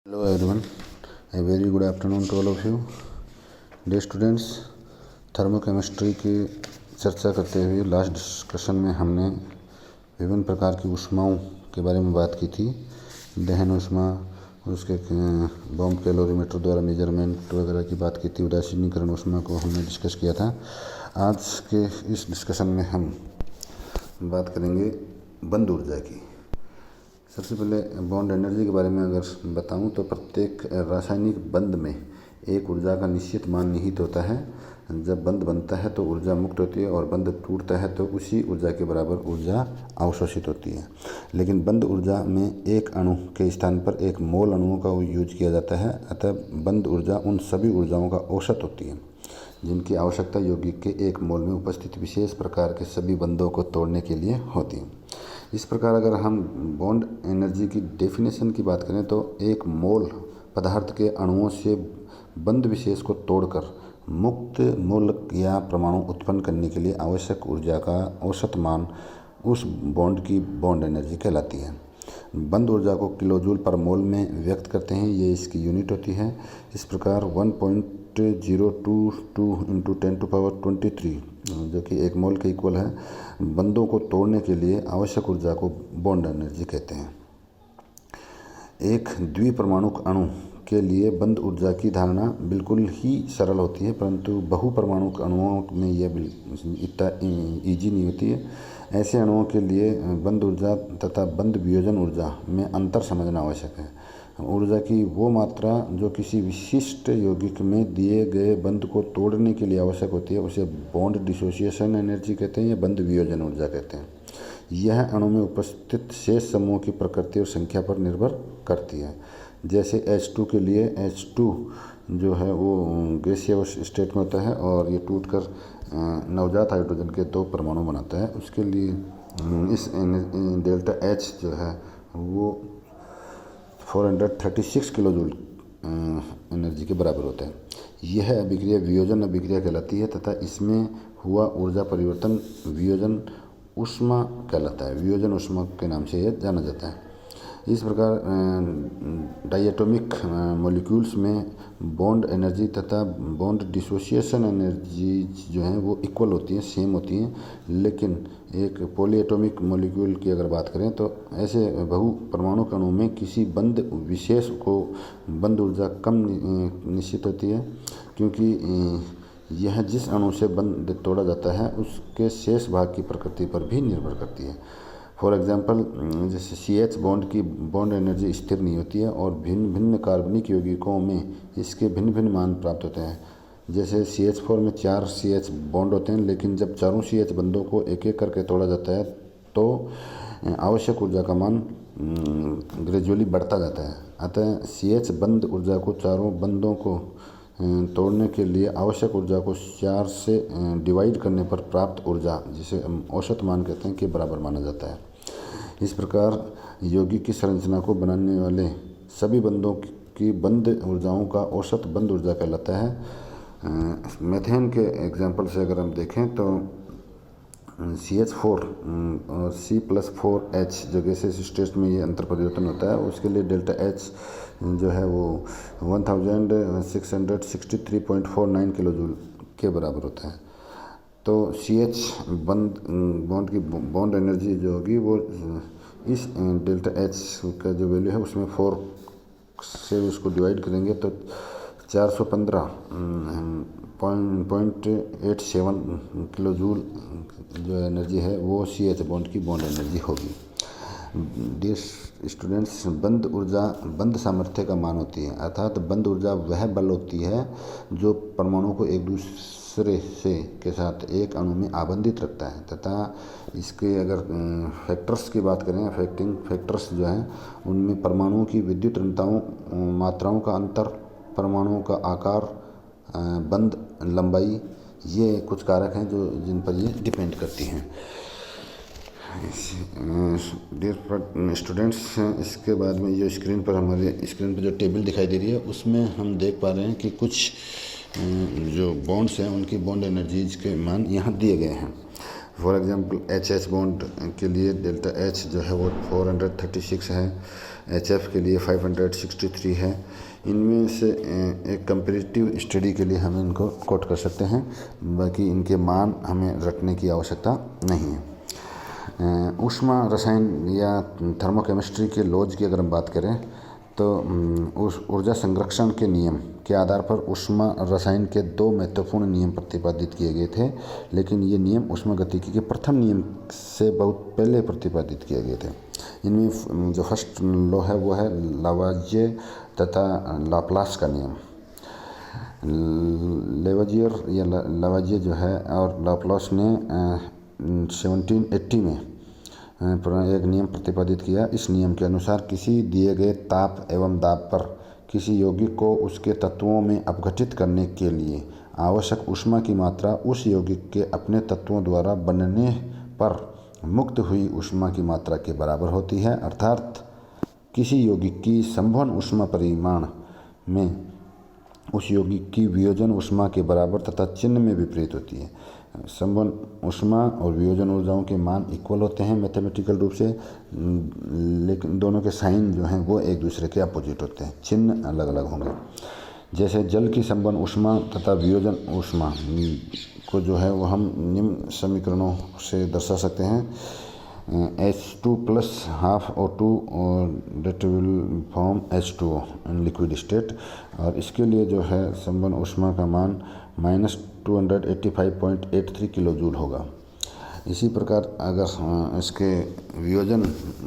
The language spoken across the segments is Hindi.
Hello everyone, a very good afternoon to all of you. Dear students, thermochemistry की चर्चा करते हुए लास्ट डिस्कशन में हमने विभिन्न प्रकार की ऊष्माओं के बारे में बात की थी। दहन ऊष्मा, उसके बॉम्ब कैलोरीमीटर द्वारा मेजरमेंट वगैरह की बात की थी। उदासीनीकरण ऊष्मा को हमने डिस्कस किया था। आज के इस डिस्कशन में हम बात करेंगे बंद ऊर्जा की। सबसे पहले बॉन्ड एनर्जी के बारे में अगर बताऊं तो प्रत्येक रासायनिक बंध में एक ऊर्जा का निश्चित मान निहित होता है। जब बंध बनता है तो ऊर्जा मुक्त होती है और बंध टूटता है तो उसी ऊर्जा के बराबर ऊर्जा अवशोषित होती है। लेकिन बंध ऊर्जा में एक अणु के स्थान पर एक मोल अणुओं का यूज किया जाता है। अतः बंध ऊर्जा उन सभी ऊर्जाओं का औसत होती है जिनकी आवश्यकता यौगिक के एक मोल में उपस्थित विशेष प्रकार के सभी बंधों को तोड़ने के लिए होती है। इस प्रकार अगर हम बॉन्ड एनर्जी की डेफिनेशन की बात करें तो एक मोल पदार्थ के अणुओं से बंध विशेष को तोड़कर मुक्त मूलक या परमाणु उत्पन्न करने के लिए आवश्यक ऊर्जा का औसत मान उस बॉन्ड की बॉन्ड एनर्जी कहलाती है। बंध ऊर्जा को किलोजूल पर मोल में व्यक्त करते हैं, ये इसकी यूनिट होती है। इस प्रकार 1.022 इंटू 10⁻23 जो कि एक मोल के इक्वल है, बंधों को तोड़ने के लिए आवश्यक ऊर्जा को बॉन्ड एनर्जी कहते हैं। एक द्विपरमाणुक अणु के लिए बंध ऊर्जा की धारणा बिल्कुल ही सरल होती है, परंतु बहुपरमाणुक अणुओं में यह इतना ईजी नहीं होती है। ऐसे अणुओं के लिए बंध ऊर्जा तथा बंध वियोजन ऊर्जा में अंतर समझना आवश्यक है। ऊर्जा की वो मात्रा जो किसी विशिष्ट यौगिक में दिए गए बंध को तोड़ने के लिए आवश्यक होती है उसे बॉन्ड डिसोसिएशन एनर्जी कहते हैं या बंध वियोजन ऊर्जा कहते हैं। यह अणु में उपस्थित शेष समूह की प्रकृति और संख्या पर निर्भर करती है। जैसे H2 के लिए H2 जो है वो गैसियस स्टेट में होता है और ये टूटकर नवजात हाइड्रोजन के 2 परमाणु बनाता है। उसके लिए इस डेल्टा H जो है वो 436 किलोजूल एनर्जी के बराबर होता है। यह अभिक्रिया वियोजन अभिक्रिया कहलाती है तथा इसमें हुआ ऊर्जा परिवर्तन वियोजन ऊष्मा कहलाता है। वियोजन ऊष्मा के नाम से यह जाना जाता है। इस प्रकार डायटोमिक मॉलिक्यूल्स में बॉन्ड एनर्जी तथा बॉन्ड डिसोसिएशन एनर्जी जो हैं वो इक्वल होती हैं, सेम होती हैं। लेकिन एक पॉलीएटॉमिक मॉलिक्यूल की अगर बात करें तो ऐसे बहु परमाणु अणु में किसी बंध विशेष को बंध ऊर्जा कम निश्चित होती है, क्योंकि यह जिस अणु से बंध तोड़ा जाता है उसके शेष भाग की प्रकृति पर भी निर्भर करती है। फॉर एग्जांपल जैसे CH बॉन्ड की बॉन्ड एनर्जी स्थिर नहीं होती है और भिन्न भिन्न कार्बनिक यौगिकों में इसके भिन्न भिन्न मान प्राप्त होते हैं। जैसे CH4 में 4 CH बॉन्ड होते हैं, लेकिन जब चारों CH बंधों को एक एक करके तोड़ा जाता है तो आवश्यक ऊर्जा का मान ग्रेजुअली बढ़ता जाता है। अतः CH बंध ऊर्जा को चारों बंधों को तोड़ने के लिए आवश्यक ऊर्जा को 4 से डिवाइड करने पर प्राप्त ऊर्जा, जिसे औसत मान कहते हैं, के बराबर माना जाता है। इस प्रकार यौगिक की संरचना को बनाने वाले सभी बंधों की बंध ऊर्जाओं का औसत बंध ऊर्जा कहलाता है। मेथेन के एग्जाम्पल से अगर हम देखें तो CH4 और C+4H जो गैसेस स्टेट में ये अंतर परिवर्तन होता है, उसके लिए डेल्टा H जो है वो 1663.49 किलोजूल के बराबर होता है। तो CH बॉन्ड की बॉन्ड एनर्जी जो होगी वो इस डेल्टा H का जो वैल्यू है उसमें 4 से उसको डिवाइड करेंगे तो 415.87 किलोजूल जो एनर्जी है वो CH बॉन्ड की बॉन्ड एनर्जी होगी। डियर स्टूडेंट्स, बंध ऊर्जा बंध सामर्थ्य का मान होती है, अर्थात बंध ऊर्जा वह बल होती है जो परमाणु को एक दूसरे से के साथ एक अणु में आबंधित रखता है तथा इसके अगर फैक्टर्स की बात करें, अफेक्टिंग फैक्टर्स जो हैं उनमें परमाणुओं की विद्युत ऋणताओं मात्राओं का अंतर, परमाणुओं का आकार, बंध लंबाई, ये कुछ कारक हैं जो जिन पर ये डिपेंड करती हैं। डियर स्टूडेंट्स, इसके बाद में ये स्क्रीन पर हमारे स्क्रीन पर जो टेबल दिखाई दे रही है उसमें हम देख पा रहे हैं कि कुछ जो बॉन्ड्स हैं उनकी बॉन्ड एनर्जीज के मान यहाँ दिए गए हैं। फॉर एग्जांपल HH बॉन्ड के लिए डेल्टा H जो है वो 436 है। HF के लिए 563 है। इनमें से एक कंपैरेटिव स्टडी के लिए हम इनको कोट कर सकते हैं, बाकी इनके मान हमें रटने की आवश्यकता नहीं है। ऊष्मा रसायन या थर्मोकेमिस्ट्री के लॉज की अगर हम बात करें तो उस ऊर्जा संरक्षण के नियम के आधार पर ऊष्मा रसायन के 2 महत्वपूर्ण नियम प्रतिपादित किए गए थे, लेकिन ये नियम ऊष्मागतिकी के प्रथम नियम से बहुत पहले प्रतिपादित किए गए थे। इनमें जो फर्स्ट लॉ है वो है लावाजिए तथा लाप्लास का नियम। लेवाजियर या लावाजिए जो है और लाप्लास ने 1780 में एक नियम प्रतिपादित किया। इस नियम के अनुसार किसी दिए गए ताप एवं दाब पर किसी यौगिक को उसके तत्वों में अपघटित करने के लिए आवश्यक ऊष्मा की मात्रा उस यौगिक के अपने तत्वों द्वारा बनने पर मुक्त हुई ऊष्मा की मात्रा के बराबर होती है। अर्थात किसी यौगिक की संवहन ऊष्मा परिमाण में उस यौगिक की वियोजन ऊष्मा के बराबर तथा चिन्ह में विपरीत होती है। संवहन ऊष्मा और वियोजन ऊर्जाओं के मान इक्वल होते हैं मैथमेटिकल रूप से, लेकिन दोनों के साइन जो हैं वो एक दूसरे के अपोजिट होते हैं, चिन्ह अलग अलग होंगे। जैसे जल की संवहन ऊष्मा तथा वियोजन ऊष्मा को जो है वो हम निम्न समीकरणों से दर्शा सकते हैं। H2 plus half O2 that will form H2O in liquid state, और इसके लिए जो है संवहन ऊष्मा का मान -285.83 किलो जूल होगा। इसी प्रकार अगर इसके वियोजन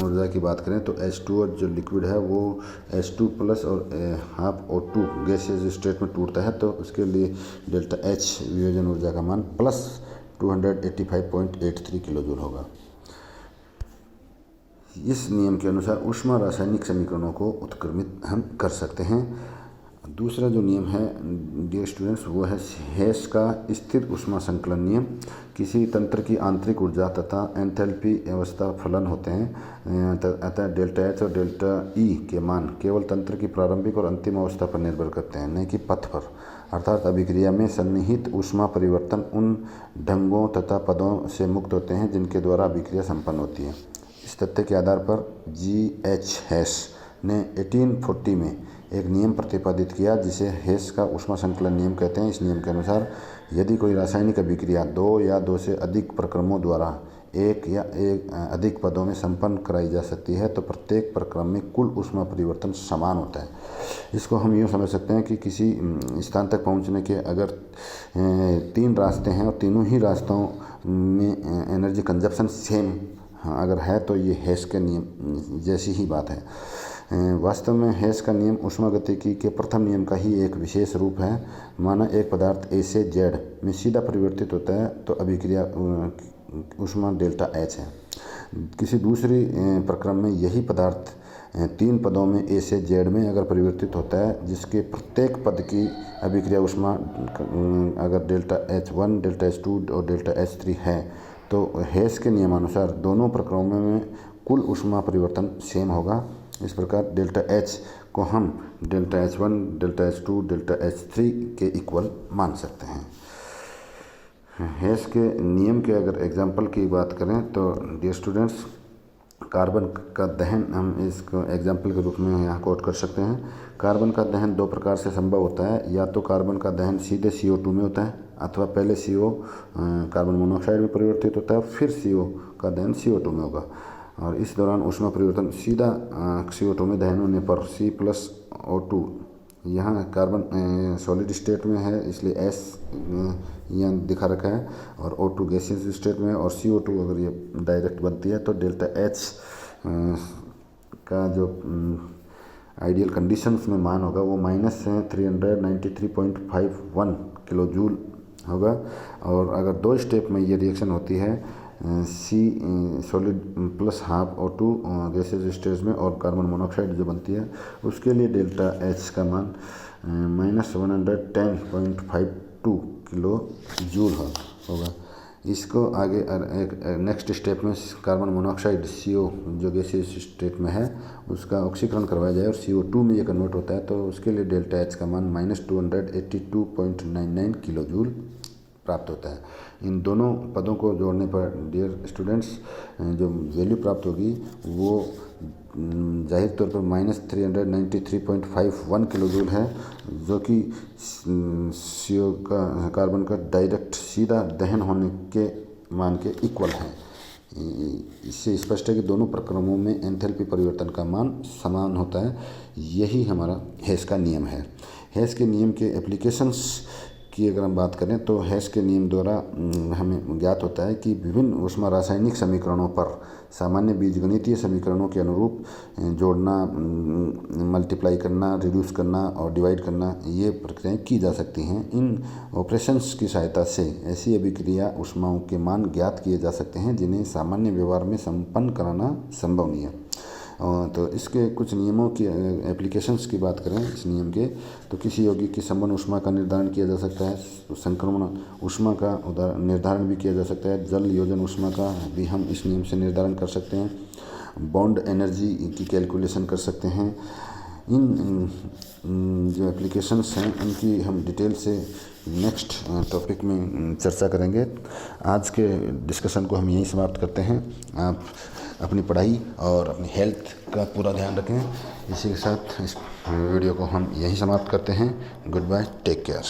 ऊर्जा की बात करें तो H2O जो लिक्विड है वो H2 प्लस और हाफ O2 गैसियस स्टेट में टूटता है, तो उसके लिए डेल्टा H वियोजन ऊर्जा का मान प्लस 285.83 किलो जूल होगा। इस नियम के अनुसार ऊष्मा रासायनिक समीकरणों को उत्क्रमित हम कर सकते हैं। दूसरा जो नियम है डियर स्टूडेंट्स वो है हेस का स्थिर ऊष्मा संकलन नियम। किसी तंत्र की आंतरिक ऊर्जा तथा एंथैल्पी अवस्था फलन होते हैं, अतः डेल्टा H और डेल्टा E के मान केवल तंत्र की प्रारंभिक और अंतिम अवस्था पर निर्भर करते हैं, न कि पथ पर। अर्थात अभिक्रिया में सन्निहित ऊष्मा परिवर्तन उन ढंगों तथा पदों से मुक्त होते हैं जिनके द्वारा अभिक्रिया संपन्न होती है। इस तथ्य के आधार पर G.H. हेस ने 1840 में एक नियम प्रतिपादित किया जिसे हेस का ऊष्मा संकलन नियम कहते हैं। इस नियम के अनुसार यदि कोई रासायनिक अभिक्रिया 2 या 2 से अधिक प्रक्रमों द्वारा एक या एक अधिक पदों में संपन्न कराई जा सकती है तो प्रत्येक प्रक्रम में कुल ऊष्मा परिवर्तन समान होता है। इसको हम यूँ समझ सकते हैं कि किसी स्थान तक पहुँचने के अगर 3 रास्ते हैं और तीनों ही रास्तों में एनर्जी कंजप्शन सेम अगर है तो ये हेस के नियम जैसी ही बात है। वास्तव में हेस का नियम ऊष्मागतिकी के प्रथम नियम का ही एक विशेष रूप है। माना एक पदार्थ A से Z में सीधा परिवर्तित होता है तो अभिक्रिया ऊष्मा डेल्टा H है। किसी दूसरी प्रक्रम में यही पदार्थ 3 पदों में A से Z में अगर परिवर्तित होता है जिसके प्रत्येक पद की अभिक्रिया ऊष्मा अगर डेल्टा H1, डेल्टा H2 और डेल्टा H3 है तो हेस के नियमानुसार दोनों प्रक्रमों में कुल ऊष्मा परिवर्तन सेम होगा। इस प्रकार डेल्टा H को हम delta H1, delta H2, delta H3 के इक्वल मान सकते हैं। हेस के नियम के अगर एग्जाम्पल की बात करें तो डियर स्टूडेंट्स कार्बन का दहन हम इसको एग्जाम्पल के रूप में यहाँ कोट कर सकते हैं। कार्बन का दहन 2 प्रकार से संभव होता है, या तो कार्बन का दहन सीधे CO2 में होता है अथवा पहले CO कार्बन मोनोऑक्साइड में परिवर्तित होता है फिर CO का दहन CO2 में होगा, और इस दौरान ऊष्मा परिवर्तन सीधा CO2 में दहन होने पर C+O2 यहाँ कार्बन सॉलिड स्टेट में है इसलिए S यहाँ दिखा रखा है, और O2 गैसियस स्टेट में, और CO2 अगर ये डायरेक्ट बनती है तो डेल्टा H का जो आइडियल कंडीशंस में मान होगा वो -393.51 किलो जूल होगा। और अगर 2 स्टेप में ये रिएक्शन होती है C solid plus half O2 gases stage में और कार्बन मोनोऑक्साइड जो बनती है उसके लिए डेल्टा H का मान -110.52 किलो जूल होगा। इसको आगे एक नेक्स्ट स्टेप में कार्बन मोनोऑक्साइड CO जो गैसेज स्टेट में है उसका ऑक्सीकरण करवाया जाए और CO2 में ये कन्वर्ट होता है तो उसके लिए डेल्टा H का मान -282.99 किलो जूल प्राप्त होता है। इन दोनों पदों को जोड़ने पर डियर स्टूडेंट्स जो वैल्यू प्राप्त होगी वो जाहिर तौर पर -393.51 किलो जूल है, जो कि CO का कार्बन का डायरेक्ट सीधा दहन होने के मान के इक्वल है। इससे स्पष्ट है कि दोनों प्रक्रमों में एंथैल्पी परिवर्तन का मान समान होता है। यही हमारा हेस का नियम है। हेस के नियम के एप्लीकेशंस की अगर हम बात करें तो हेस के नियम द्वारा हमें ज्ञात होता है कि विभिन्न ऊष्मा रासायनिक समीकरणों पर सामान्य बीजगणितीय समीकरणों के अनुरूप जोड़ना, मल्टीप्लाई करना, रिड्यूस करना और डिवाइड करना, ये प्रक्रियाएं की जा सकती हैं। इन ऑपरेशंस की सहायता से ऐसी अभिक्रिया ऊष्माओं के मान ज्ञात किए जा सकते हैं जिन्हें सामान्य व्यवहार में संपन्न कराना संभव नहीं है। तो इसके कुछ नियमों की एप्लीकेशंस की बात करें इस नियम के, तो किसी यौगिक की संबंध ऊष्मा का निर्धारण किया जा सकता है, तो संक्रमण ऊष्मा का निर्धारण भी किया जा सकता है, जल योजन ऊष्मा का भी हम इस नियम से निर्धारण कर सकते हैं, बॉन्ड एनर्जी की कैलकुलेशन कर सकते हैं। इन जो एप्लीकेशंस हैं उनकी हम डिटेल से नेक्स्ट टॉपिक में चर्चा करेंगे। आज के डिस्कशन को हम यहीं समाप्त करते हैं। आप अपनी पढ़ाई और अपनी हेल्थ का पूरा ध्यान रखें। इसी के साथ इस वीडियो को हम यहीं समाप्त करते हैं। Goodbye, take care.